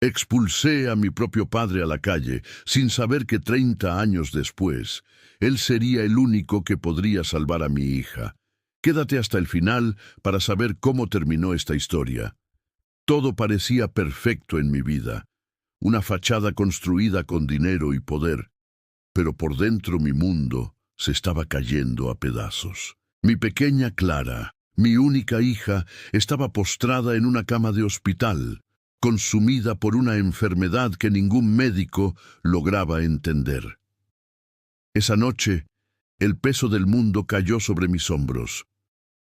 Expulsé a mi propio padre a la calle, sin saber que 30 años después, él sería el único que podría salvar a mi hija. Quédate hasta el final para saber cómo terminó esta historia. Todo parecía perfecto en mi vida, una fachada construida con dinero y poder, pero por dentro mi mundo se estaba cayendo a pedazos. Mi pequeña Clara, mi única hija, estaba postrada en una cama de hospital, consumida por una enfermedad que ningún médico lograba entender. Esa noche, el peso del mundo cayó sobre mis hombros.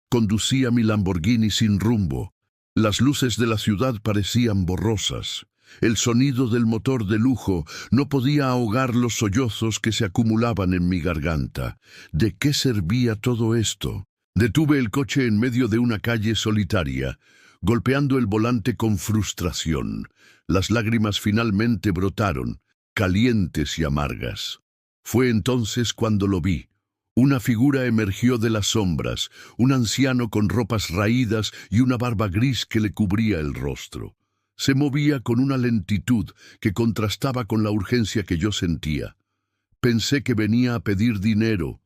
Conducía mi Lamborghini sin rumbo. Las luces de la ciudad parecían borrosas. El sonido del motor de lujo no podía ahogar los sollozos que se acumulaban en mi garganta. ¿De qué servía todo esto? Detuve el coche en medio de una calle solitaria, golpeando el volante con frustración. Las lágrimas finalmente brotaron, calientes y amargas. Fue entonces cuando lo vi. Una figura emergió de las sombras, un anciano con ropas raídas y una barba gris que le cubría el rostro. Se movía con una lentitud que contrastaba con la urgencia que yo sentía. Pensé que venía a pedir dinero,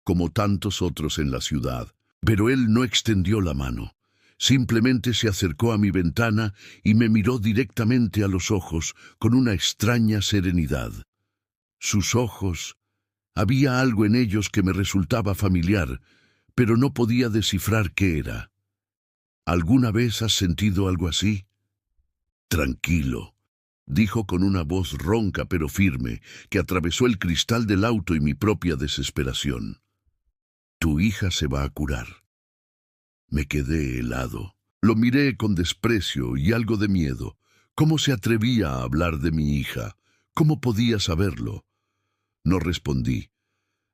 como tantos otros en la ciudad, pero él no extendió la mano. Simplemente se acercó a mi ventana y me miró directamente a los ojos con una extraña serenidad. Sus ojos, había algo en ellos que me resultaba familiar, pero no podía descifrar qué era. ¿Alguna vez has sentido algo así? Tranquilo, dijo con una voz ronca pero firme, que atravesó el cristal del auto y mi propia desesperación. Tu hija se va a curar. Me quedé helado. Lo miré con desprecio y algo de miedo. ¿Cómo se atrevía a hablar de mi hija? ¿Cómo podía saberlo? No respondí.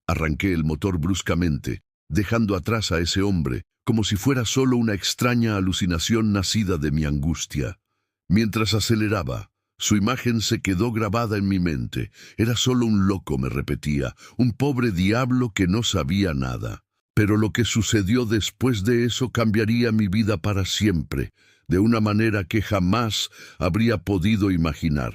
Arranqué el motor bruscamente, dejando atrás a ese hombre, como si fuera solo una extraña alucinación nacida de mi angustia. Mientras aceleraba, su imagen se quedó grabada en mi mente. Era solo un loco, me repetía, un pobre diablo que no sabía nada. Pero lo que sucedió después de eso cambiaría mi vida para siempre, de una manera que jamás habría podido imaginar.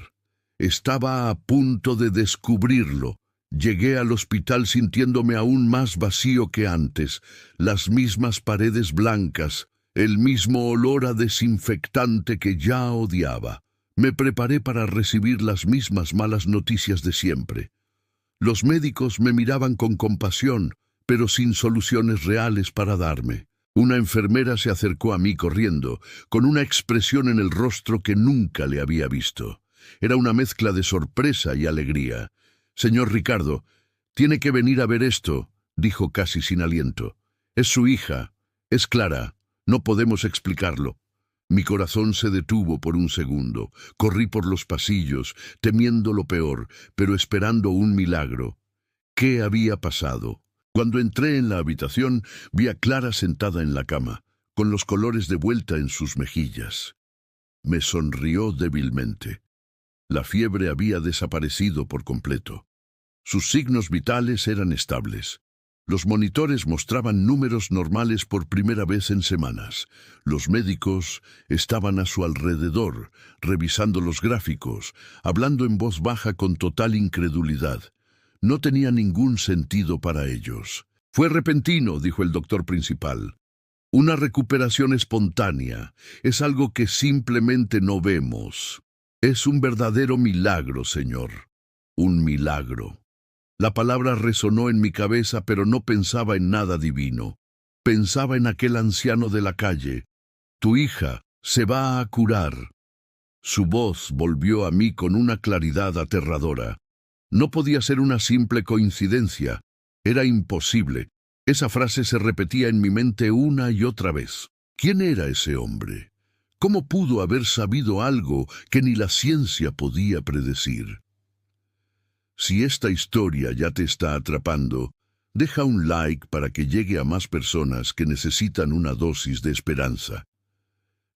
Estaba a punto de descubrirlo. Llegué al hospital sintiéndome aún más vacío que antes, las mismas paredes blancas, el mismo olor a desinfectante que ya odiaba. Me preparé para recibir las mismas malas noticias de siempre. Los médicos me miraban con compasión, pero sin soluciones reales para darme. Una enfermera se acercó a mí corriendo, con una expresión en el rostro que nunca le había visto. Era una mezcla de sorpresa y alegría. «Señor Ricardo, tiene que venir a ver esto», dijo casi sin aliento. «Es su hija, es Clara, no podemos explicarlo». Mi corazón se detuvo por un segundo. Corrí por los pasillos, temiendo lo peor, pero esperando un milagro. ¿Qué había pasado? Cuando entré en la habitación, vi a Clara sentada en la cama, con los colores de vuelta en sus mejillas. Me sonrió débilmente. La fiebre había desaparecido por completo. Sus signos vitales eran estables. Los monitores mostraban números normales por primera vez en semanas. Los médicos estaban a su alrededor, revisando los gráficos, hablando en voz baja con total incredulidad. No tenía ningún sentido para ellos. «Fue repentino», dijo el doctor principal. «Una recuperación espontánea. Es algo que simplemente no vemos. Es un verdadero milagro, señor. Un milagro». La palabra resonó en mi cabeza, pero no pensaba en nada divino. Pensaba en aquel anciano de la calle. «Tu hija se va a curar». Su voz volvió a mí con una claridad aterradora. No podía ser una simple coincidencia. Era imposible. Esa frase se repetía en mi mente una y otra vez. ¿Quién era ese hombre? ¿Cómo pudo haber sabido algo que ni la ciencia podía predecir? Si esta historia ya te está atrapando, deja un like para que llegue a más personas que necesitan una dosis de esperanza.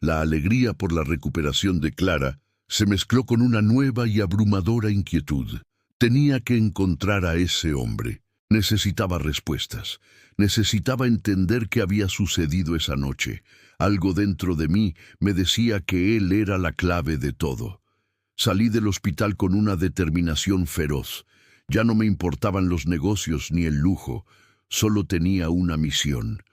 La alegría por la recuperación de Clara se mezcló con una nueva y abrumadora inquietud. Tenía que encontrar a ese hombre. Necesitaba respuestas. Necesitaba entender qué había sucedido esa noche. Algo dentro de mí me decía que él era la clave de todo. Salí del hospital con una determinación feroz. Ya no me importaban los negocios ni el lujo, solo tenía una misión.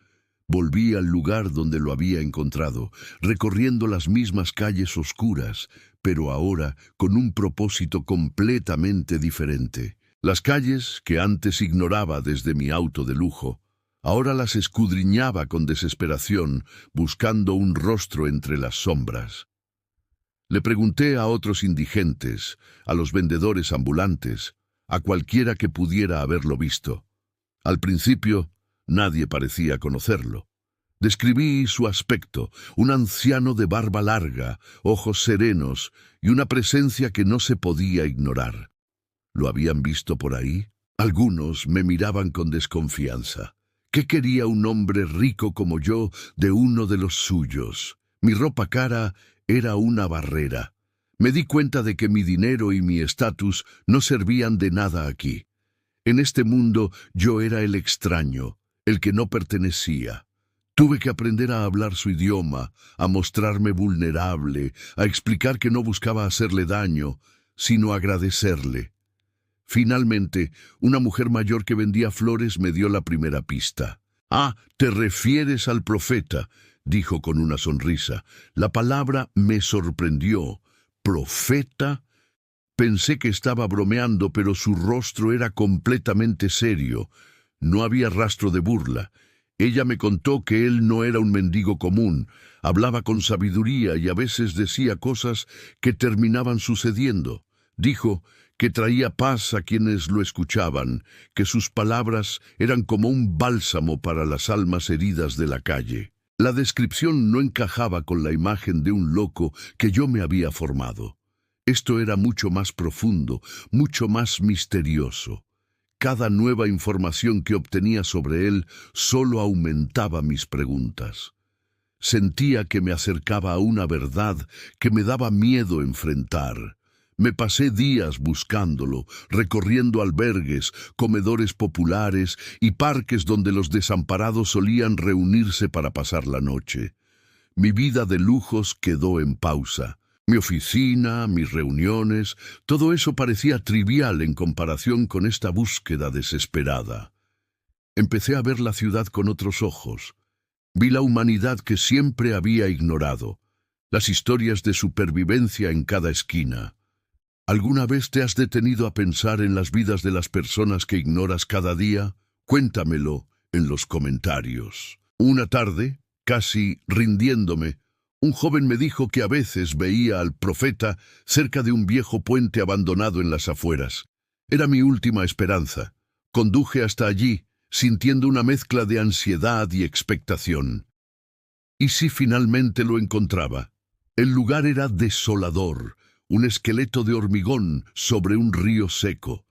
Volví al lugar donde lo había encontrado, recorriendo las mismas calles oscuras, pero ahora con un propósito completamente diferente. Las calles que antes ignoraba desde mi auto de lujo, ahora las escudriñaba con desesperación, buscando un rostro entre las sombras. Le pregunté a otros indigentes, a los vendedores ambulantes, a cualquiera que pudiera haberlo visto. Al principio, nadie parecía conocerlo. Describí su aspecto, un anciano de barba larga, ojos serenos y una presencia que no se podía ignorar. ¿Lo habían visto por ahí? Algunos me miraban con desconfianza. ¿Qué quería un hombre rico como yo de uno de los suyos? Mi ropa cara era una barrera. Me di cuenta de que mi dinero y mi estatus no servían de nada aquí. En este mundo yo era el extraño, el que no pertenecía. Tuve que aprender a hablar su idioma, a mostrarme vulnerable, a explicar que no buscaba hacerle daño, sino agradecerle. Finalmente, una mujer mayor que vendía flores me dio la primera pista. «Ah, te refieres al profeta», dijo con una sonrisa. La palabra me sorprendió. ¿Profeta? Pensé que estaba bromeando, pero su rostro era completamente serio. No había rastro de burla. Ella me contó que él no era un mendigo común. Hablaba con sabiduría y a veces decía cosas que terminaban sucediendo. Dijo que traía paz a quienes lo escuchaban, que sus palabras eran como un bálsamo para las almas heridas de la calle. La descripción no encajaba con la imagen de un loco que yo me había formado. Esto era mucho más profundo, mucho más misterioso. Cada nueva información que obtenía sobre él solo aumentaba mis preguntas. Sentía que me acercaba a una verdad que me daba miedo enfrentar. Me pasé días buscándolo, recorriendo albergues, comedores populares y parques donde los desamparados solían reunirse para pasar la noche. Mi vida de lujos quedó en pausa. Mi oficina, mis reuniones, todo eso parecía trivial en comparación con esta búsqueda desesperada. Empecé a ver la ciudad con otros ojos. Vi la humanidad que siempre había ignorado, las historias de supervivencia en cada esquina. ¿Alguna vez te has detenido a pensar en las vidas de las personas que ignoras cada día? Cuéntamelo en los comentarios. Una tarde, casi rindiéndome, un joven me dijo que a veces veía al profeta cerca de un viejo puente abandonado en las afueras. Era mi última esperanza. Conduje hasta allí, sintiendo una mezcla de ansiedad y expectación. ¿Y si finalmente lo encontraba? El lugar era desolador, un esqueleto de hormigón sobre un río seco.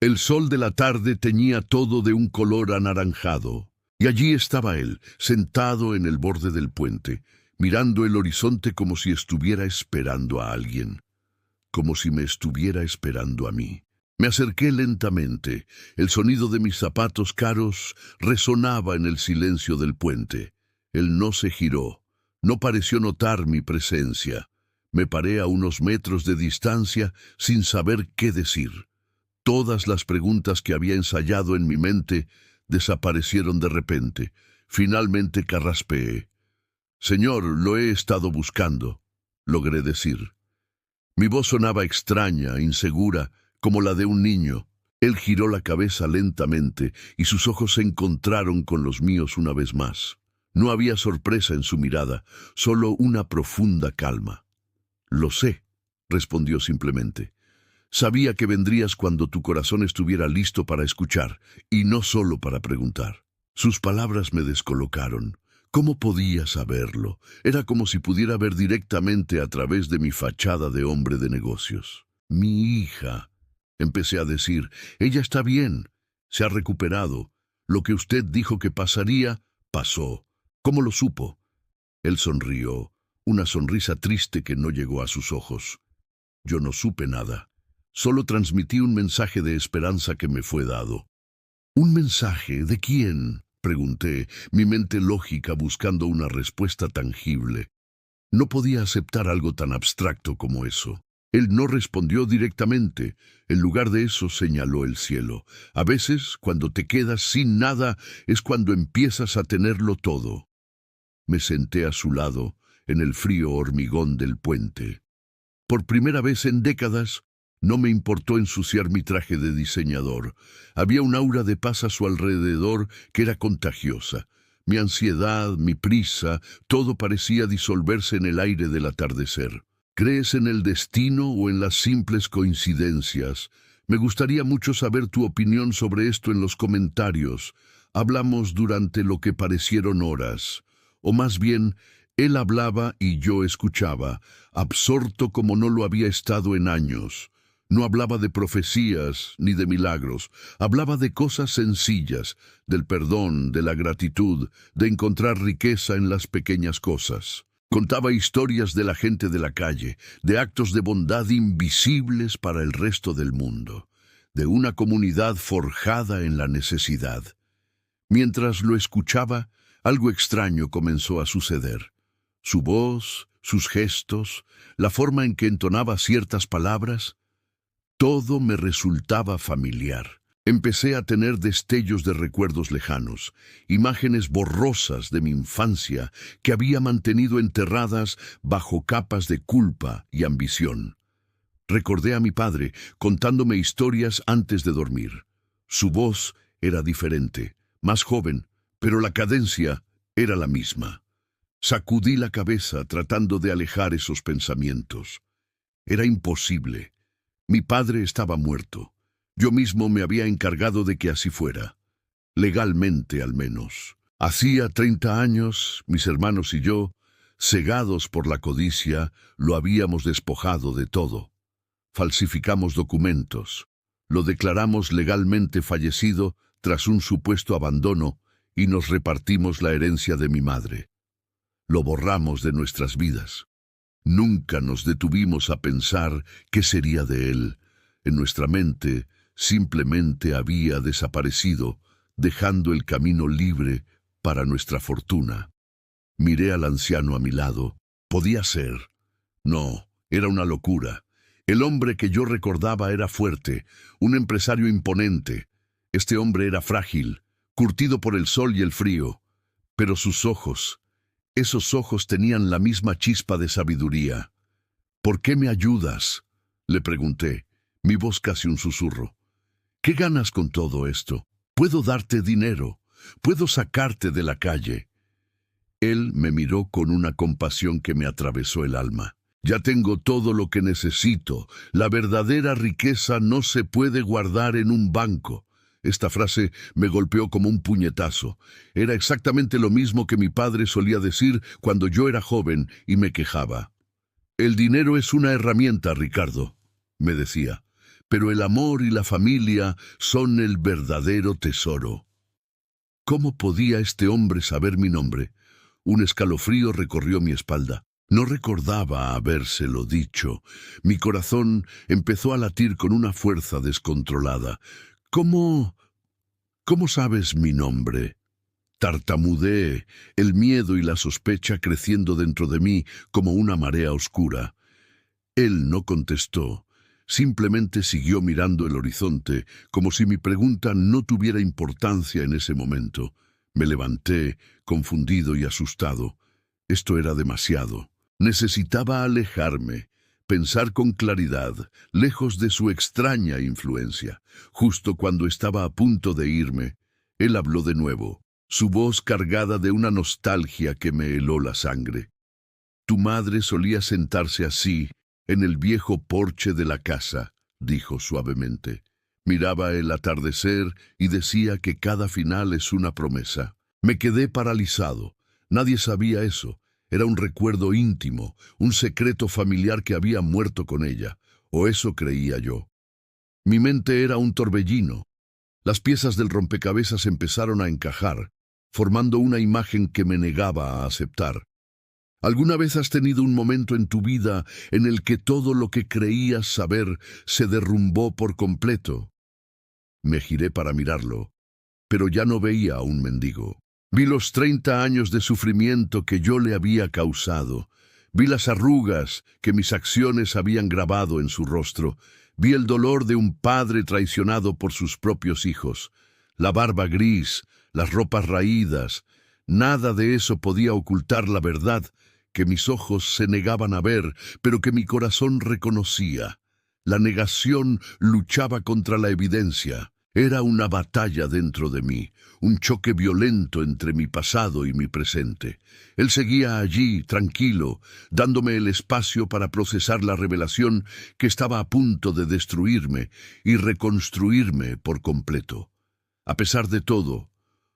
El sol de la tarde teñía todo de un color anaranjado. Y allí estaba él, sentado en el borde del puente, mirando el horizonte como si estuviera esperando a alguien, como si me estuviera esperando a mí. Me acerqué lentamente. El sonido de mis zapatos caros resonaba en el silencio del puente. Él no se giró, no pareció notar mi presencia. Me paré a unos metros de distancia sin saber qué decir. Todas las preguntas que había ensayado en mi mente desaparecieron de repente. Finalmente carraspeé. «Señor, lo he estado buscando», logré decir. Mi voz sonaba extraña, insegura, como la de un niño. Él giró la cabeza lentamente y sus ojos se encontraron con los míos una vez más. No había sorpresa en su mirada, solo una profunda calma. «Lo sé», respondió simplemente. «Sabía que vendrías cuando tu corazón estuviera listo para escuchar, y no solo para preguntar». Sus palabras me descolocaron. ¿Cómo podía saberlo? Era como si pudiera ver directamente a través de mi fachada de hombre de negocios. «Mi hija», empecé a decir, «ella está bien, se ha recuperado. Lo que usted dijo que pasaría, pasó. ¿Cómo lo supo?» Él sonrió, una sonrisa triste que no llegó a sus ojos. «Yo no supe nada. Solo transmití un mensaje de esperanza que me fue dado». «¿Un mensaje? ¿De quién?», pregunté, mi mente lógica buscando una respuesta tangible. No podía aceptar algo tan abstracto como eso. Él no respondió directamente. En lugar de eso señaló el cielo. A veces, cuando te quedas sin nada, es cuando empiezas a tenerlo todo. Me senté a su lado, en el frío hormigón del puente. Por primera vez en décadas, no me importó ensuciar mi traje de diseñador. Había un aura de paz a su alrededor que era contagiosa. Mi ansiedad, mi prisa, todo parecía disolverse en el aire del atardecer. ¿Crees en el destino o en las simples coincidencias? Me gustaría mucho saber tu opinión sobre esto en los comentarios. Hablamos durante lo que parecieron horas. O más bien, él hablaba y yo escuchaba, absorto como no lo había estado en años. No hablaba de profecías ni de milagros, hablaba de cosas sencillas, del perdón, de la gratitud, de encontrar riqueza en las pequeñas cosas. Contaba historias de la gente de la calle, de actos de bondad invisibles para el resto del mundo, de una comunidad forjada en la necesidad. Mientras lo escuchaba, algo extraño comenzó a suceder. Su voz, sus gestos, la forma en que entonaba ciertas palabras, todo me resultaba familiar. Empecé a tener destellos de recuerdos lejanos, imágenes borrosas de mi infancia que había mantenido enterradas bajo capas de culpa y ambición. Recordé a mi padre contándome historias antes de dormir. Su voz era diferente, más joven, pero la cadencia era la misma. Sacudí la cabeza tratando de alejar esos pensamientos. Era imposible. Mi padre estaba muerto. Yo mismo me había encargado de que así fuera. Legalmente, al menos. Hacía 30 años, mis hermanos y yo, cegados por la codicia, lo habíamos despojado de todo. Falsificamos documentos. Lo declaramos legalmente fallecido tras un supuesto abandono y nos repartimos la herencia de mi madre. Lo borramos de nuestras vidas. Nunca nos detuvimos a pensar qué sería de él. En nuestra mente simplemente había desaparecido, dejando el camino libre para nuestra fortuna. Miré al anciano a mi lado. Podía ser. No, era una locura. El hombre que yo recordaba era fuerte, un empresario imponente. Este hombre era frágil, curtido por el sol y el frío. Pero sus ojos, esos ojos tenían la misma chispa de sabiduría. ¿Por qué me ayudas?, le pregunté, mi voz casi un susurro. ¿Qué ganas con todo esto? Puedo darte dinero, puedo sacarte de la calle. Él me miró con una compasión que me atravesó el alma. Ya tengo todo lo que necesito. La verdadera riqueza no se puede guardar en un banco. Esta frase me golpeó como un puñetazo. Era exactamente lo mismo que mi padre solía decir cuando yo era joven y me quejaba. El dinero es una herramienta, Ricardo, me decía, pero el amor y la familia son el verdadero tesoro. ¿Cómo podía este hombre saber mi nombre? Un escalofrío recorrió mi espalda. No recordaba habérselo dicho. Mi corazón empezó a latir con una fuerza descontrolada. ¿Cómo sabes mi nombre? Tartamudeé, el miedo y la sospecha creciendo dentro de mí como una marea oscura. Él no contestó, simplemente siguió mirando el horizonte, como si mi pregunta no tuviera importancia en ese momento. Me levanté, confundido y asustado. Esto era demasiado. Necesitaba alejarme, pensar con claridad, lejos de su extraña influencia. Justo cuando estaba a punto de irme, él habló de nuevo, su voz cargada de una nostalgia que me heló la sangre. Tu madre solía sentarse así, en el viejo porche de la casa, dijo suavemente. Miraba el atardecer y decía que cada final es una promesa. Me quedé paralizado. Nadie sabía eso. Era un recuerdo íntimo, un secreto familiar que había muerto con ella, o eso creía yo. Mi mente era un torbellino. Las piezas del rompecabezas empezaron a encajar, formando una imagen que me negaba a aceptar. ¿Alguna vez has tenido un momento en tu vida en el que todo lo que creías saber se derrumbó por completo? Me giré para mirarlo, pero ya no veía a un mendigo. Vi los 30 años de sufrimiento que yo le había causado. Vi las arrugas que mis acciones habían grabado en su rostro. Vi el dolor de un padre traicionado por sus propios hijos. La barba gris, las ropas raídas. Nada de eso podía ocultar la verdad que mis ojos se negaban a ver, pero que mi corazón reconocía. La negación luchaba contra la evidencia. Era una batalla dentro de mí, un choque violento entre mi pasado y mi presente. Él seguía allí, tranquilo, dándome el espacio para procesar la revelación que estaba a punto de destruirme y reconstruirme por completo. A pesar de todo,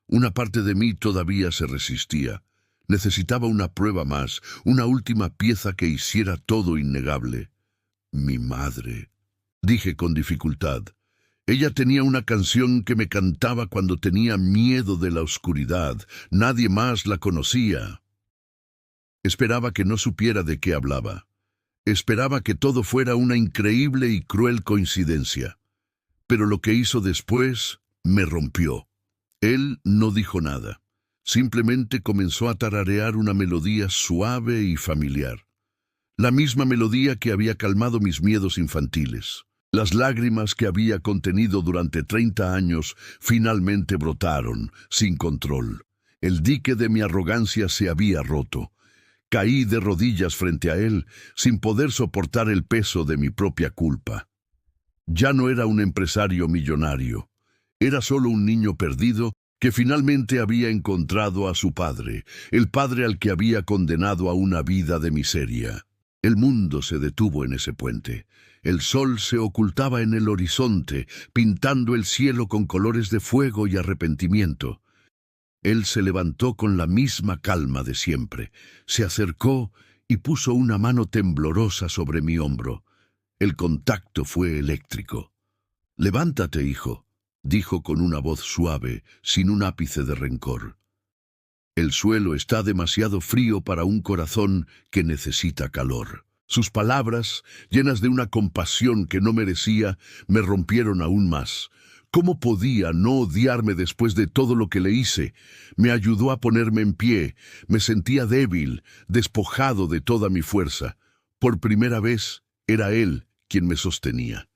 una parte de mí todavía se resistía. Necesitaba una prueba más, una última pieza que hiciera todo innegable. Mi madre, dije con dificultad. Ella tenía una canción que me cantaba cuando tenía miedo de la oscuridad. Nadie más la conocía. Esperaba que no supiera de qué hablaba. Esperaba que todo fuera una increíble y cruel coincidencia. Pero lo que hizo después me rompió. Él no dijo nada. Simplemente comenzó a tararear una melodía suave y familiar. La misma melodía que había calmado mis miedos infantiles. Las lágrimas que había contenido durante 30 años finalmente brotaron, sin control. El dique de mi arrogancia se había roto. Caí de rodillas frente a él, sin poder soportar el peso de mi propia culpa. Ya no era un empresario millonario. Era solo un niño perdido que finalmente había encontrado a su padre, el padre al que había condenado a una vida de miseria. El mundo se detuvo en ese puente. El sol se ocultaba en el horizonte, pintando el cielo con colores de fuego y arrepentimiento. Él se levantó con la misma calma de siempre, se acercó y puso una mano temblorosa sobre mi hombro. El contacto fue eléctrico. «Levántate, hijo», dijo con una voz suave, sin un ápice de rencor. «El suelo está demasiado frío para un corazón que necesita calor». Sus palabras, llenas de una compasión que no merecía, me rompieron aún más. ¿Cómo podía no odiarme después de todo lo que le hice? Me ayudó a ponerme en pie. Me sentía débil, despojado de toda mi fuerza. Por primera vez, era él quien me sostenía.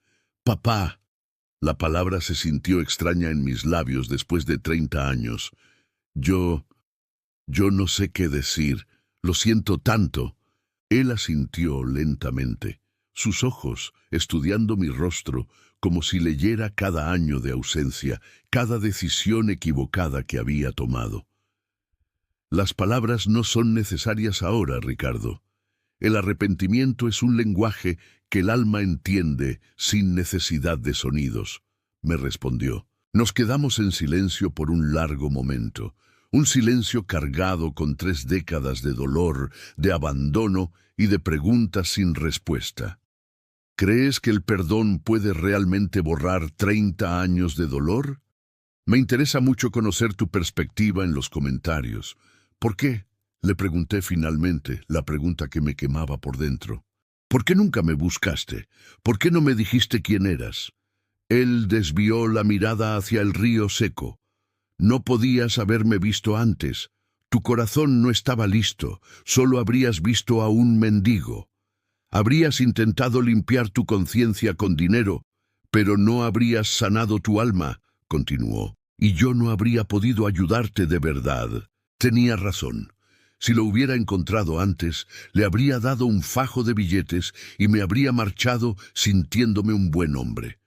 «Papá». La palabra se sintió extraña en mis labios después de 30 años. Yo no sé qué decir. Lo siento tanto. Él asintió lentamente, sus ojos estudiando mi rostro como si leyera cada año de ausencia, cada decisión equivocada que había tomado. «Las palabras no son necesarias ahora, Ricardo. El arrepentimiento es un lenguaje que el alma entiende sin necesidad de sonidos», me respondió. Nos quedamos en silencio por un largo momento. Un silencio cargado con 3 décadas de dolor, de abandono y de preguntas sin respuesta. ¿Crees que el perdón puede realmente borrar 30 años de dolor? Me interesa mucho conocer tu perspectiva en los comentarios. ¿Por qué? Le pregunté finalmente, la pregunta que me quemaba por dentro. ¿Por qué nunca me buscaste? ¿Por qué no me dijiste quién eras? Él desvió la mirada hacia el río seco. «No podías haberme visto antes. Tu corazón no estaba listo, solo habrías visto a un mendigo. Habrías intentado limpiar tu conciencia con dinero, pero no habrías sanado tu alma», continuó, «y yo no habría podido ayudarte de verdad». Tenía razón. Si lo hubiera encontrado antes, le habría dado un fajo de billetes y me habría marchado sintiéndome un buen hombre.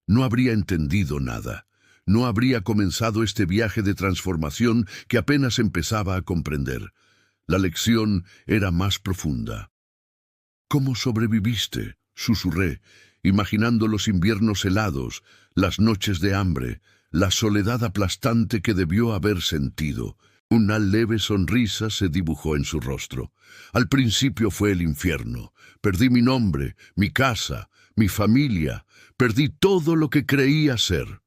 No habría entendido nada. No habría comenzado este viaje de transformación que apenas empezaba a comprender. La lección era más profunda. «¿Cómo sobreviviste?», susurré, imaginando los inviernos helados, las noches de hambre, la soledad aplastante que debió haber sentido. Una leve sonrisa se dibujó en su rostro. «Al principio fue el infierno. Perdí mi nombre, mi casa, mi familia. Perdí todo lo que creía ser.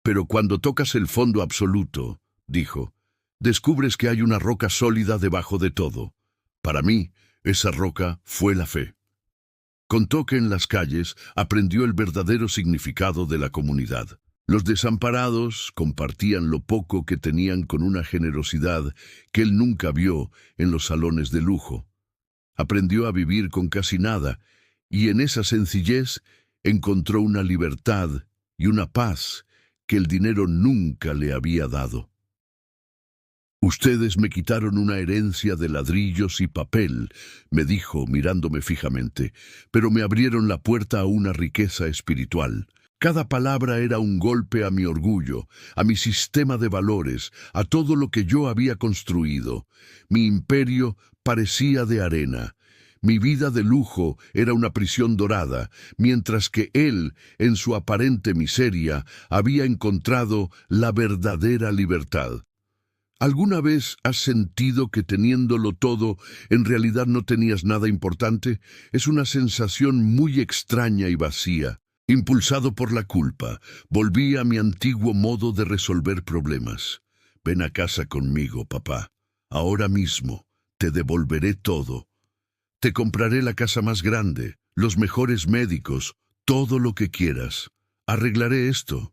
Pero cuando tocas el fondo absoluto», dijo, «descubres que hay una roca sólida debajo de todo. Para mí, esa roca fue la fe». Contó que en las calles aprendió el verdadero significado de la comunidad. Los desamparados compartían lo poco que tenían con una generosidad que él nunca vio en los salones de lujo. Aprendió a vivir con casi nada, y en esa sencillez encontró una libertad y una paz que el dinero nunca le había dado. «Ustedes me quitaron una herencia de ladrillos y papel», me dijo mirándome fijamente, «pero me abrieron la puerta a una riqueza espiritual. Cada palabra era un golpe a mi orgullo, a mi sistema de valores, a todo lo que yo había construido. Mi imperio parecía de arena. Mi vida de lujo era una prisión dorada, mientras que él, en su aparente miseria, había encontrado la verdadera libertad». ¿Alguna vez has sentido que teniéndolo todo, en realidad no tenías nada importante? Es una sensación muy extraña y vacía. Impulsado por la culpa, volví a mi antiguo modo de resolver problemas. «Ven a casa conmigo, papá. Ahora mismo te devolveré todo. Te compraré la casa más grande, los mejores médicos, todo lo que quieras. Arreglaré esto.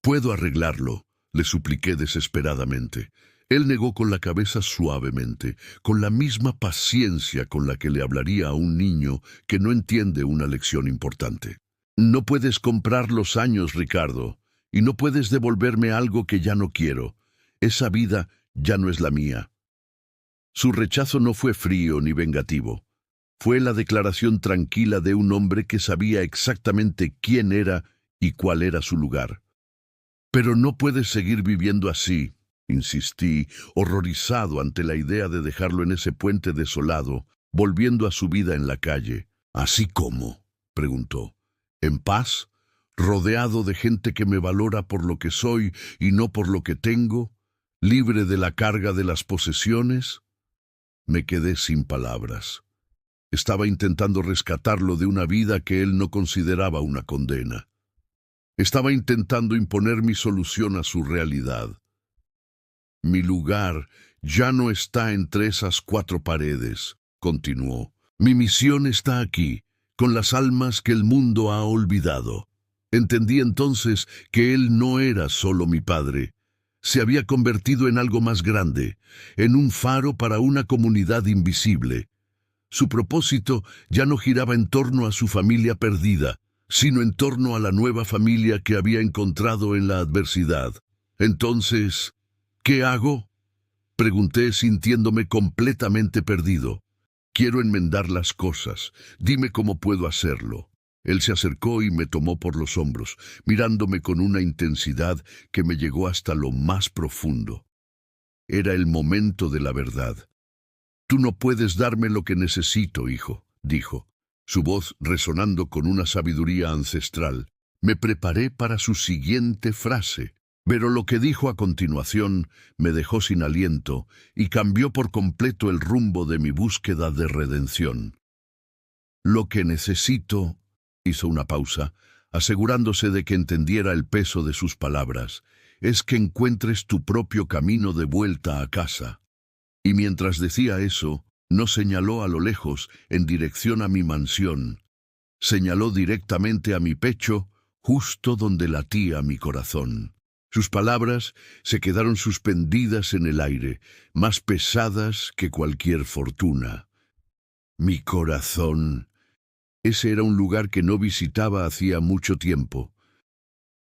Puedo arreglarlo», le supliqué desesperadamente. Él negó con la cabeza suavemente, con la misma paciencia con la que le hablaría a un niño que no entiende una lección importante. «No puedes comprar los años, Ricardo, y no puedes devolverme algo que ya no quiero. Esa vida ya no es la mía». Su rechazo no fue frío ni vengativo. Fue la declaración tranquila de un hombre que sabía exactamente quién era y cuál era su lugar. «Pero no puedes seguir viviendo así», insistí, horrorizado ante la idea de dejarlo en ese puente desolado, volviendo a su vida en la calle. «¿Así cómo?», preguntó. «¿En paz? ¿Rodeado de gente que me valora por lo que soy y no por lo que tengo? ¿Libre de la carga de las posesiones?». Me quedé sin palabras. Estaba intentando rescatarlo de una vida que él no consideraba una condena. Estaba intentando imponer mi solución a su realidad. «Mi lugar ya no está entre esas cuatro paredes», continuó. «Mi misión está aquí, con las almas que el mundo ha olvidado». Entendí entonces que él no era solo mi padre. Se había convertido en algo más grande, en un faro para una comunidad invisible. Su propósito ya no giraba en torno a su familia perdida, sino en torno a la nueva familia que había encontrado en la adversidad. Entonces, «¿qué hago?», pregunté sintiéndome completamente perdido. «Quiero enmendar las cosas. Dime cómo puedo hacerlo». Él se acercó y me tomó por los hombros, mirándome con una intensidad que me llegó hasta lo más profundo. Era el momento de la verdad. «Tú no puedes darme lo que necesito, hijo», dijo, su voz resonando con una sabiduría ancestral. Me preparé para su siguiente frase, pero lo que dijo a continuación me dejó sin aliento y cambió por completo el rumbo de mi búsqueda de redención. «Lo que necesito», hizo una pausa, asegurándose de que entendiera el peso de sus palabras, «es que encuentres tu propio camino de vuelta a casa». Y mientras decía eso, no señaló a lo lejos, en dirección a mi mansión. Señaló directamente a mi pecho, justo donde latía mi corazón. Sus palabras se quedaron suspendidas en el aire, más pesadas que cualquier fortuna. Mi corazón. Ese era un lugar que no visitaba hacía mucho tiempo.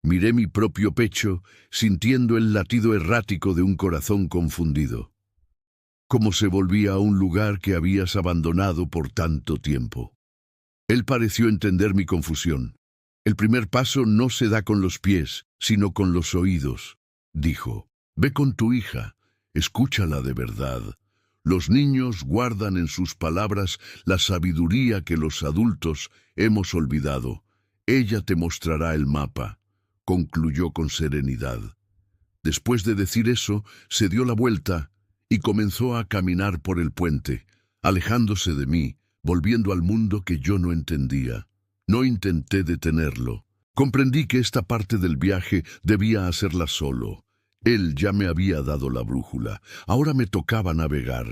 Miré mi propio pecho, sintiendo el latido errático de un corazón confundido. Cómo se volvía a un lugar que habías abandonado por tanto tiempo. Él pareció entender mi confusión. «El primer paso no se da con los pies, sino con los oídos», dijo. «Ve con tu hija, escúchala de verdad. Los niños guardan en sus palabras la sabiduría que los adultos hemos olvidado. Ella te mostrará el mapa», concluyó con serenidad. Después de decir eso, se dio la vuelta y comenzó a caminar por el puente, alejándose de mí, volviendo al mundo que yo no entendía. No intenté detenerlo. Comprendí que esta parte del viaje debía hacerla solo. Él ya me había dado la brújula. Ahora me tocaba navegar.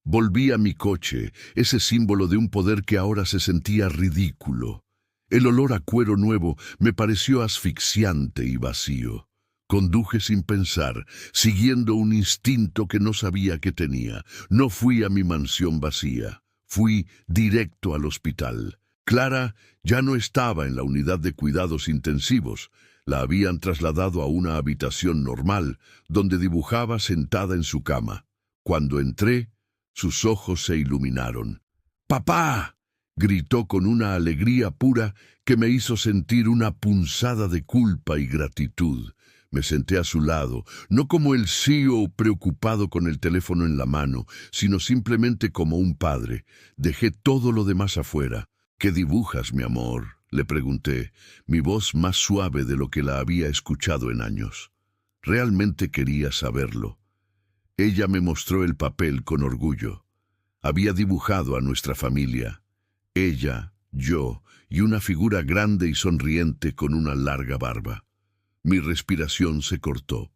Volví a mi coche, ese símbolo de un poder que ahora se sentía ridículo. El olor a cuero nuevo me pareció asfixiante y vacío. Conduje sin pensar, siguiendo un instinto que no sabía que tenía. No fui a mi mansión vacía. Fui directo al hospital. Clara ya no estaba en la unidad de cuidados intensivos. La habían trasladado a una habitación normal, donde dibujaba sentada en su cama. Cuando entré, sus ojos se iluminaron. ¡Papá!, gritó con una alegría pura que me hizo sentir una punzada de culpa y gratitud. Me senté a su lado, no como el CEO preocupado con el teléfono en la mano, sino simplemente como un padre. Dejé todo lo demás afuera. ¿Qué dibujas, mi amor?, le pregunté, mi voz más suave de lo que la había escuchado en años. Realmente quería saberlo. Ella me mostró el papel con orgullo. Había dibujado a nuestra familia. Ella, yo y una figura grande y sonriente con una larga barba. Mi respiración se cortó.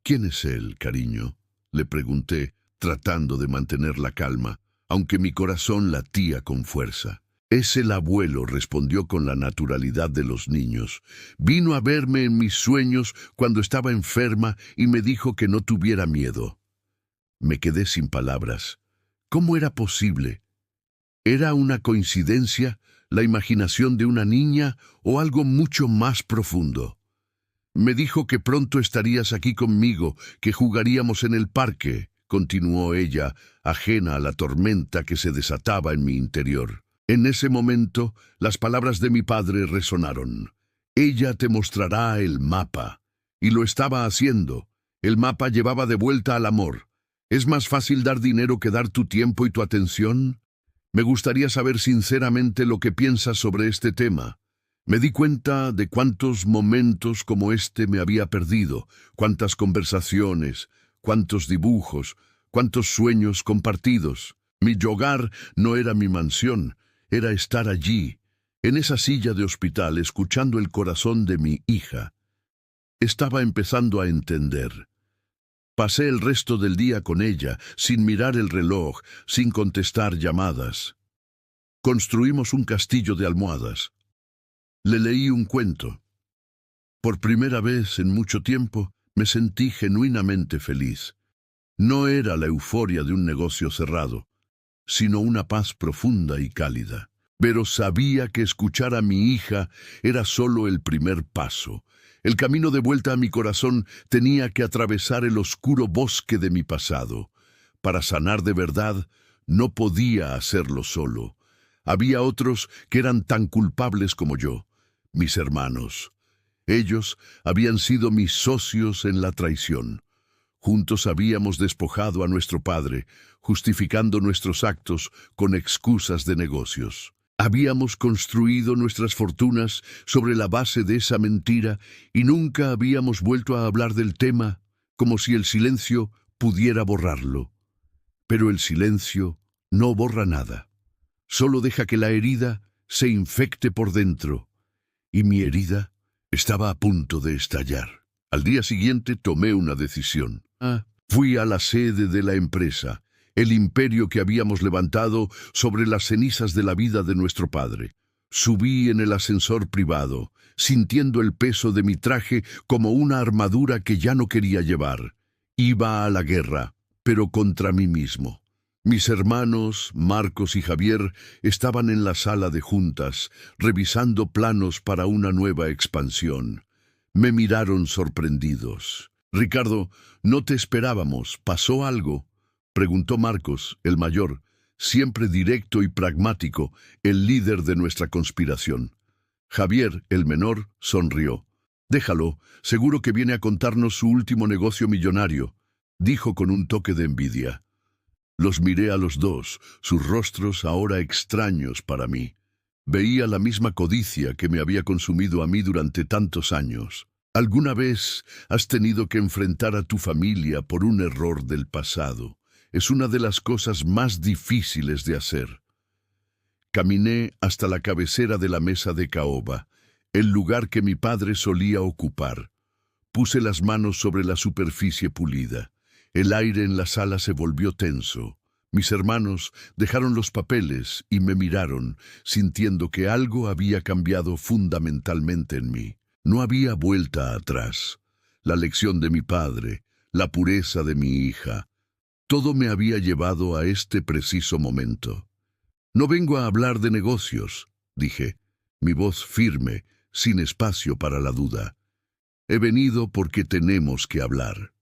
¿Quién es él, cariño?, le pregunté, tratando de mantener la calma, aunque mi corazón latía con fuerza. Es el abuelo, respondió con la naturalidad de los niños. Vino a verme en mis sueños cuando estaba enferma y me dijo que no tuviera miedo. Me quedé sin palabras. ¿Cómo era posible? ¿Era una coincidencia, la imaginación de una niña o algo mucho más profundo? Me dijo que pronto estarías aquí conmigo, que jugaríamos en el parque, continuó ella, ajena a la tormenta que se desataba en mi interior. En ese momento, las palabras de mi padre resonaron. Ella te mostrará el mapa. Y lo estaba haciendo. El mapa llevaba de vuelta al amor. ¿Es más fácil dar dinero que dar tu tiempo y tu atención? Me gustaría saber sinceramente lo que piensas sobre este tema. Me di cuenta de cuántos momentos como este me había perdido, cuántas conversaciones, cuántos dibujos, cuántos sueños compartidos. Mi hogar no era mi mansión, era estar allí, en esa silla de hospital, escuchando el corazón de mi hija. Estaba empezando a entender. Pasé el resto del día con ella, sin mirar el reloj, sin contestar llamadas. Construimos un castillo de almohadas. Le leí un cuento. Por primera vez en mucho tiempo, me sentí genuinamente feliz. No era la euforia de un negocio cerrado, sino una paz profunda y cálida. Pero sabía que escuchar a mi hija era solo el primer paso. El camino de vuelta a mi corazón tenía que atravesar el oscuro bosque de mi pasado. Para sanar de verdad, no podía hacerlo solo. Había otros que eran tan culpables como yo, mis hermanos. Ellos habían sido mis socios en la traición. Juntos habíamos despojado a nuestro padre, justificando nuestros actos con excusas de negocios. Habíamos construido nuestras fortunas sobre la base de esa mentira y nunca habíamos vuelto a hablar del tema, como si el silencio pudiera borrarlo. Pero el silencio no borra nada. Solo deja que la herida se infecte por dentro. Y mi herida estaba a punto de estallar. Al día siguiente tomé una decisión. Fui a la sede de la empresa, el imperio que habíamos levantado sobre las cenizas de la vida de nuestro padre. Subí en el ascensor privado, sintiendo el peso de mi traje como una armadura que ya no quería llevar. Iba a la guerra, pero contra mí mismo. Mis hermanos, Marcos y Javier, estaban en la sala de juntas, revisando planos para una nueva expansión. Me miraron sorprendidos. «Ricardo, no te esperábamos. ¿Pasó algo?», preguntó Marcos, el mayor, siempre directo y pragmático, el líder de nuestra conspiración. Javier, el menor, sonrió. «Déjalo, seguro que viene a contarnos su último negocio millonario», dijo con un toque de envidia. Los miré a los dos, sus rostros ahora extraños para mí. Veía la misma codicia que me había consumido a mí durante tantos años. ¿Alguna vez has tenido que enfrentar a tu familia por un error del pasado? Es una de las cosas más difíciles de hacer. Caminé hasta la cabecera de la mesa de caoba, el lugar que mi padre solía ocupar. Puse las manos sobre la superficie pulida. El aire en la sala se volvió tenso. Mis hermanos dejaron los papeles y me miraron, sintiendo que algo había cambiado fundamentalmente en mí. No había vuelta atrás. La lección de mi padre, la pureza de mi hija, todo me había llevado a este preciso momento. No vengo a hablar de negocios, dije, mi voz firme, sin espacio para la duda. He venido porque tenemos que hablar.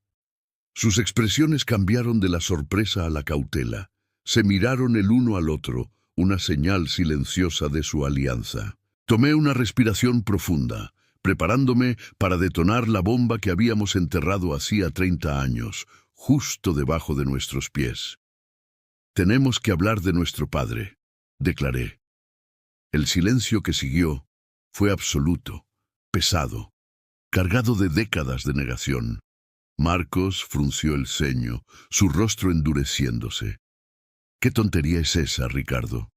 Sus expresiones cambiaron de la sorpresa a la cautela. Se miraron el uno al otro, una señal silenciosa de su alianza. Tomé una respiración profunda, preparándome para detonar la bomba que habíamos enterrado hacía 30 años, justo debajo de nuestros pies. Tenemos que hablar de nuestro padre, declaré. El silencio que siguió fue absoluto, pesado, cargado de décadas de negación. Marcos frunció el ceño, su rostro endureciéndose. ¿Qué tontería es esa, Ricardo?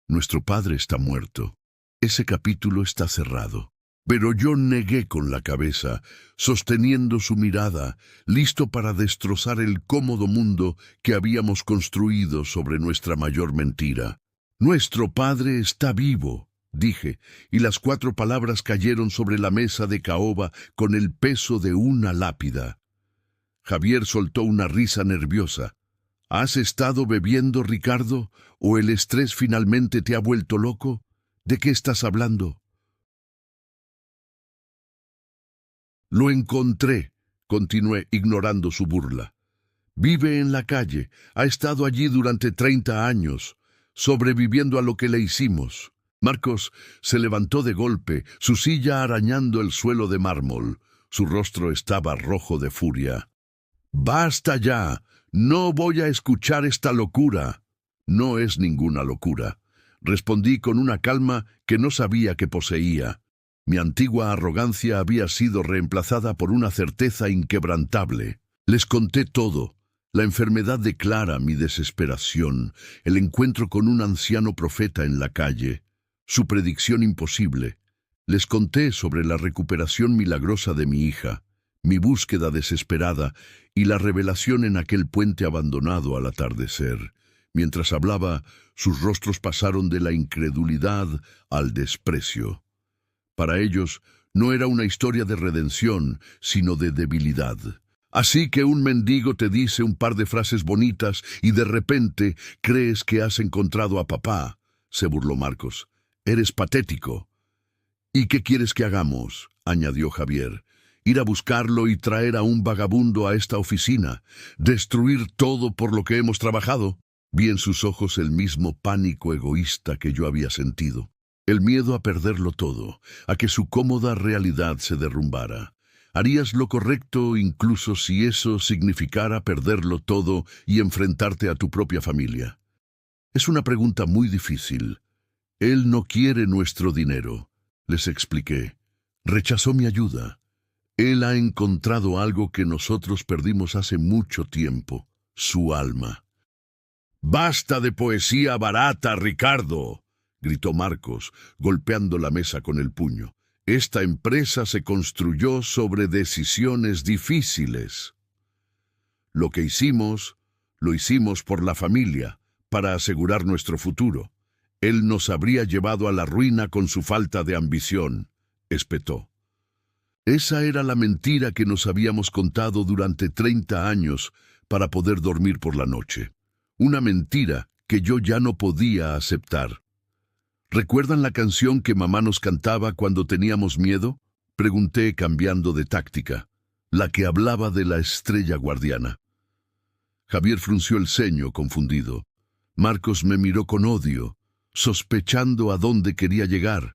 Nuestro padre está muerto. Ese capítulo está cerrado. Pero yo negué con la cabeza, sosteniendo su mirada, listo para destrozar el cómodo mundo que habíamos construido sobre nuestra mayor mentira. Nuestro padre está vivo, dije, y las 4 palabras cayeron sobre la mesa de caoba con el peso de una lápida. Javier soltó una risa nerviosa. ¿Has estado bebiendo, Ricardo? ¿O el estrés finalmente te ha vuelto loco? ¿De qué estás hablando? Lo encontré, continué ignorando su burla. Vive en la calle, ha estado allí durante 30 años, sobreviviendo a lo que le hicimos. Marcos se levantó de golpe, su silla arañando el suelo de mármol. Su rostro estaba rojo de furia. ¡Basta ya! No voy a escuchar esta locura. No es ninguna locura, respondí con una calma que no sabía que poseía. Mi antigua arrogancia había sido reemplazada por una certeza inquebrantable. Les conté todo. La enfermedad de Clara, mi desesperación, el encuentro con un anciano profeta en la calle, su predicción imposible. Les conté sobre la recuperación milagrosa de mi hija, mi búsqueda desesperada y la revelación en aquel puente abandonado al atardecer. Mientras hablaba, sus rostros pasaron de la incredulidad al desprecio. Para ellos, no era una historia de redención, sino de debilidad. Así que un mendigo te dice un par de frases bonitas y de repente crees que has encontrado a papá, se burló Marcos. Eres patético. ¿Y qué quieres que hagamos?, añadió Javier. Ir a buscarlo y traer a un vagabundo a esta oficina, destruir todo por lo que hemos trabajado. Vi en sus ojos el mismo pánico egoísta que yo había sentido. El miedo a perderlo todo, a que su cómoda realidad se derrumbara. ¿Harías lo correcto incluso si eso significara perderlo todo y enfrentarte a tu propia familia? Es una pregunta muy difícil. Él no quiere nuestro dinero, les expliqué. Rechazó mi ayuda. Él ha encontrado algo que nosotros perdimos hace mucho tiempo, su alma. ¡Basta de poesía barata, Ricardo!, gritó Marcos, golpeando la mesa con el puño. Esta empresa se construyó sobre decisiones difíciles. Lo que hicimos, lo hicimos por la familia, para asegurar nuestro futuro. Él nos habría llevado a la ruina con su falta de ambición, espetó. Esa era la mentira que nos habíamos contado durante 30 años para poder dormir por la noche. Una mentira que yo ya no podía aceptar. ¿Recuerdan la canción que mamá nos cantaba cuando teníamos miedo?, pregunté cambiando de táctica. La que hablaba de la estrella guardiana. Javier frunció el ceño, confundido. Marcos me miró con odio, sospechando a dónde quería llegar.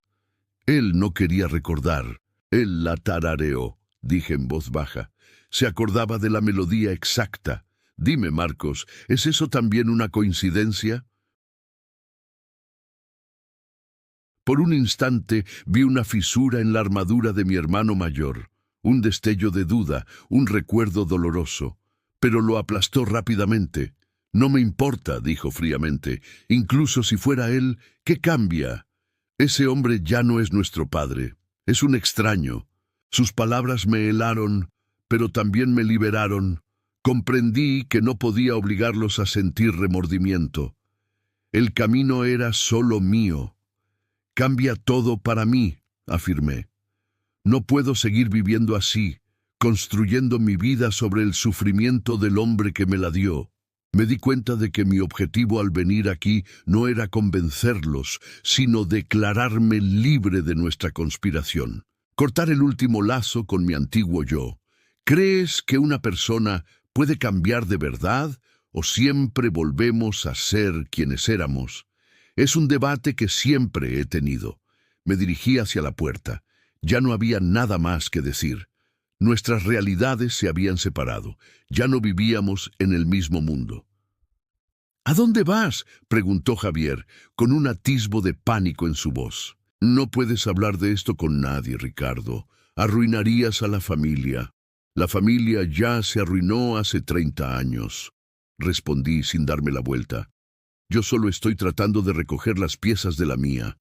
Él no quería recordar. Él la tarareó, dije en voz baja. Se acordaba de la melodía exacta. Dime, Marcos, ¿es eso también una coincidencia? Por un instante vi una fisura en la armadura de mi hermano mayor, un destello de duda, un recuerdo doloroso, pero lo aplastó rápidamente. No me importa, dijo fríamente, incluso si fuera él, ¿qué cambia? Ese hombre ya no es nuestro padre, es un extraño. Sus palabras me helaron, pero también me liberaron. Comprendí que no podía obligarlos a sentir remordimiento. El camino era solo mío. Cambia todo para mí, afirmé. No puedo seguir viviendo así, construyendo mi vida sobre el sufrimiento del hombre que me la dio. Me di cuenta de que mi objetivo al venir aquí no era convencerlos, sino declararme libre de nuestra conspiración. Cortar el último lazo con mi antiguo yo. ¿Crees que una persona puede cambiar de verdad o siempre volvemos a ser quienes éramos? Es un debate que siempre he tenido. Me dirigí hacia la puerta. Ya no había nada más que decir. Nuestras realidades se habían separado. Ya no vivíamos en el mismo mundo. ¿A dónde vas?, preguntó Javier, con un atisbo de pánico en su voz. No puedes hablar de esto con nadie, Ricardo. Arruinarías a la familia. La familia ya se arruinó hace 30 años. Respondí sin darme la vuelta. Yo solo estoy tratando de recoger las piezas de la mía.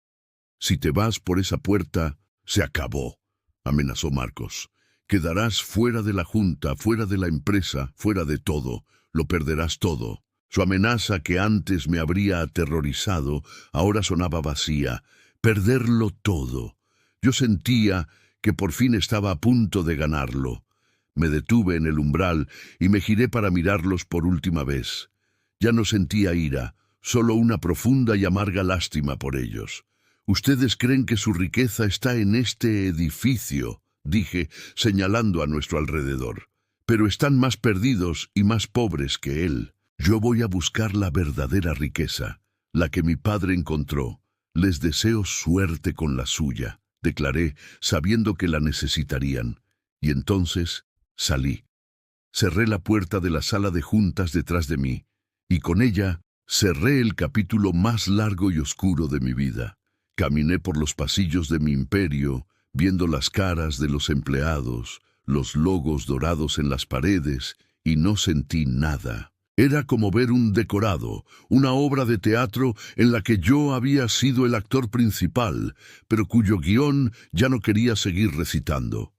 Si te vas por esa puerta, se acabó, amenazó Marcos. Quedarás fuera de la junta, fuera de la empresa, fuera de todo. Lo perderás todo. Su amenaza, que antes me habría aterrorizado, ahora sonaba vacía. Perderlo todo. Yo sentía que por fin estaba a punto de ganarlo. Me detuve en el umbral y me giré para mirarlos por última vez. Ya no sentía ira, solo una profunda y amarga lástima por ellos. «Ustedes creen que su riqueza está en este edificio», dije, señalando a nuestro alrededor. «Pero están más perdidos y más pobres que él. Yo voy a buscar la verdadera riqueza, la que mi padre encontró. Les deseo suerte con la suya», declaré, sabiendo que la necesitarían. Y entonces salí. Cerré la puerta de la sala de juntas detrás de mí, y con ella cerré el capítulo más largo y oscuro de mi vida. Caminé por los pasillos de mi imperio, viendo las caras de los empleados, los logos dorados en las paredes, y no sentí nada. Era como ver un decorado, una obra de teatro en la que yo había sido el actor principal, pero cuyo guión ya no quería seguir recitando.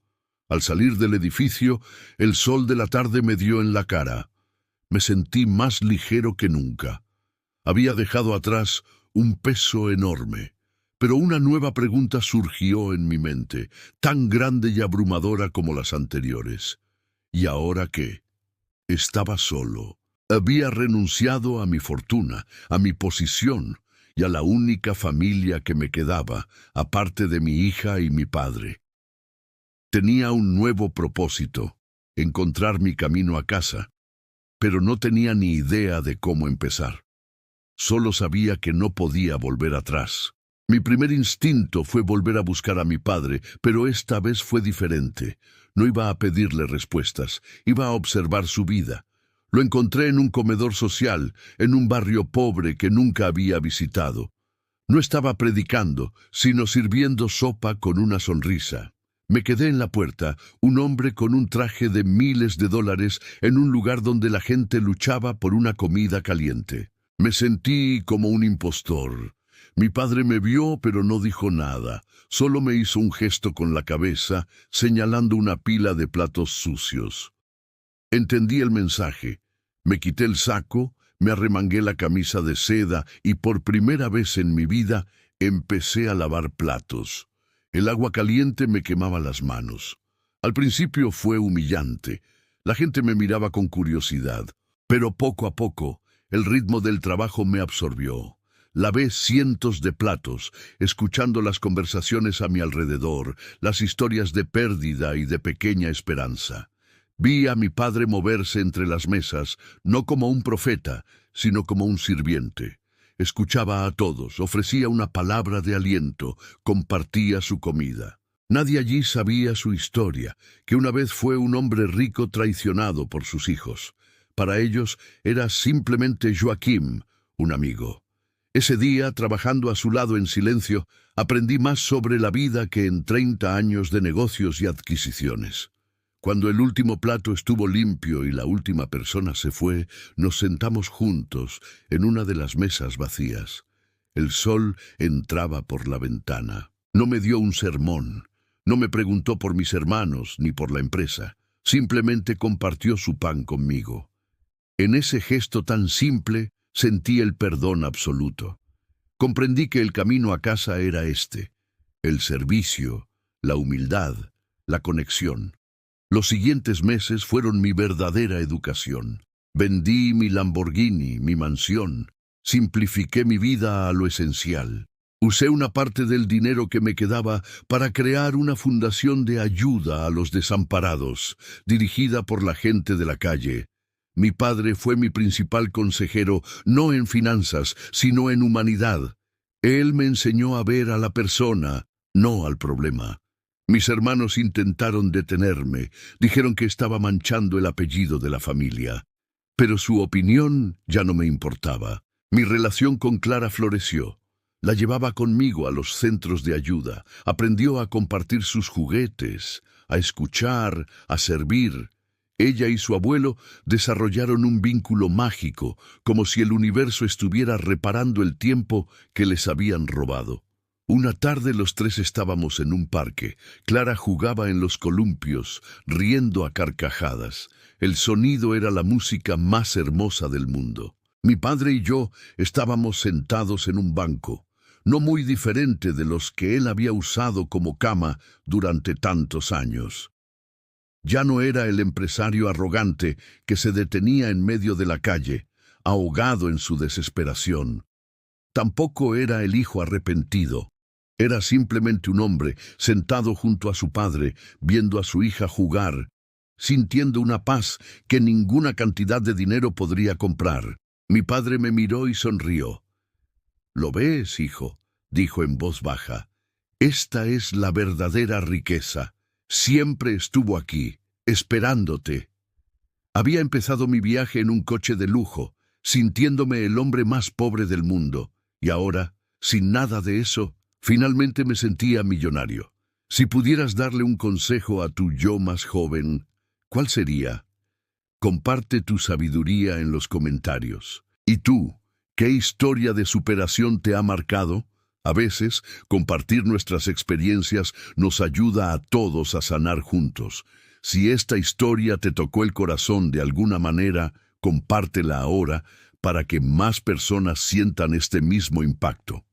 Al salir del edificio, el sol de la tarde me dio en la cara. Me sentí más ligero que nunca. Había dejado atrás un peso enorme. Pero una nueva pregunta surgió en mi mente, tan grande y abrumadora como las anteriores. ¿Y ahora qué? Estaba solo. Había renunciado a mi fortuna, a mi posición y a la única familia que me quedaba, aparte de mi hija y mi padre. Tenía un nuevo propósito, encontrar mi camino a casa, pero no tenía ni idea de cómo empezar. Solo sabía que no podía volver atrás. Mi primer instinto fue volver a buscar a mi padre, pero esta vez fue diferente. No iba a pedirle respuestas, iba a observar su vida. Lo encontré en un comedor social, en un barrio pobre que nunca había visitado. No estaba predicando, sino sirviendo sopa con una sonrisa. Me quedé en la puerta, un hombre con un traje de miles de dólares en un lugar donde la gente luchaba por una comida caliente. Me sentí como un impostor. Mi padre me vio, pero no dijo nada. Solo me hizo un gesto con la cabeza, señalando una pila de platos sucios. Entendí el mensaje. Me quité el saco, me arremangué la camisa de seda y por primera vez en mi vida empecé a lavar platos. El agua caliente me quemaba las manos. Al principio fue humillante. La gente me miraba con curiosidad, pero poco a poco el ritmo del trabajo me absorbió. Lavé cientos de platos, escuchando las conversaciones a mi alrededor, las historias de pérdida y de pequeña esperanza. Vi a mi padre moverse entre las mesas, no como un profeta, sino como un sirviente. Escuchaba a todos, ofrecía una palabra de aliento, compartía su comida. Nadie allí sabía su historia, que una vez fue un hombre rico traicionado por sus hijos. Para ellos era simplemente Joaquim, un amigo. Ese día, trabajando a su lado en silencio, aprendí más sobre la vida que en 30 años de negocios y adquisiciones. Cuando el último plato estuvo limpio y la última persona se fue, nos sentamos juntos en una de las mesas vacías. El sol entraba por la ventana. No me dio un sermón, no me preguntó por mis hermanos ni por la empresa. Simplemente compartió su pan conmigo. En ese gesto tan simple, sentí el perdón absoluto. Comprendí que el camino a casa era este: el servicio, la humildad, la conexión. Los siguientes meses fueron mi verdadera educación. Vendí mi Lamborghini, mi mansión. Simplifiqué mi vida a lo esencial. Usé una parte del dinero que me quedaba para crear una fundación de ayuda a los desamparados, dirigida por la gente de la calle. Mi padre fue mi principal consejero, no en finanzas, sino en humanidad. Él me enseñó a ver a la persona, no al problema. Mis hermanos intentaron detenerme, dijeron que estaba manchando el apellido de la familia. Pero su opinión ya no me importaba. Mi relación con Clara floreció. La llevaba conmigo a los centros de ayuda, aprendió a compartir sus juguetes, a escuchar, a servir. Ella y su abuelo desarrollaron un vínculo mágico, como si el universo estuviera reparando el tiempo que les habían robado. Una tarde los tres estábamos en un parque. Clara jugaba en los columpios, riendo a carcajadas. El sonido era la música más hermosa del mundo. Mi padre y yo estábamos sentados en un banco, no muy diferente de los que él había usado como cama durante tantos años. Ya no era el empresario arrogante que se detenía en medio de la calle, ahogado en su desesperación. Tampoco era el hijo arrepentido. Era simplemente un hombre sentado junto a su padre, viendo a su hija jugar, sintiendo una paz que ninguna cantidad de dinero podría comprar. Mi padre me miró y sonrió. «¿Lo ves, hijo?», dijo en voz baja. «Esta es la verdadera riqueza. Siempre estuvo aquí, esperándote». Había empezado mi viaje en un coche de lujo, sintiéndome el hombre más pobre del mundo, y ahora, sin nada de eso, finalmente me sentía millonario. Si pudieras darle un consejo a tu yo más joven, ¿cuál sería? Comparte tu sabiduría en los comentarios. ¿Y tú? ¿Qué historia de superación te ha marcado? A veces, compartir nuestras experiencias nos ayuda a todos a sanar juntos. Si esta historia te tocó el corazón de alguna manera, compártela ahora para que más personas sientan este mismo impacto.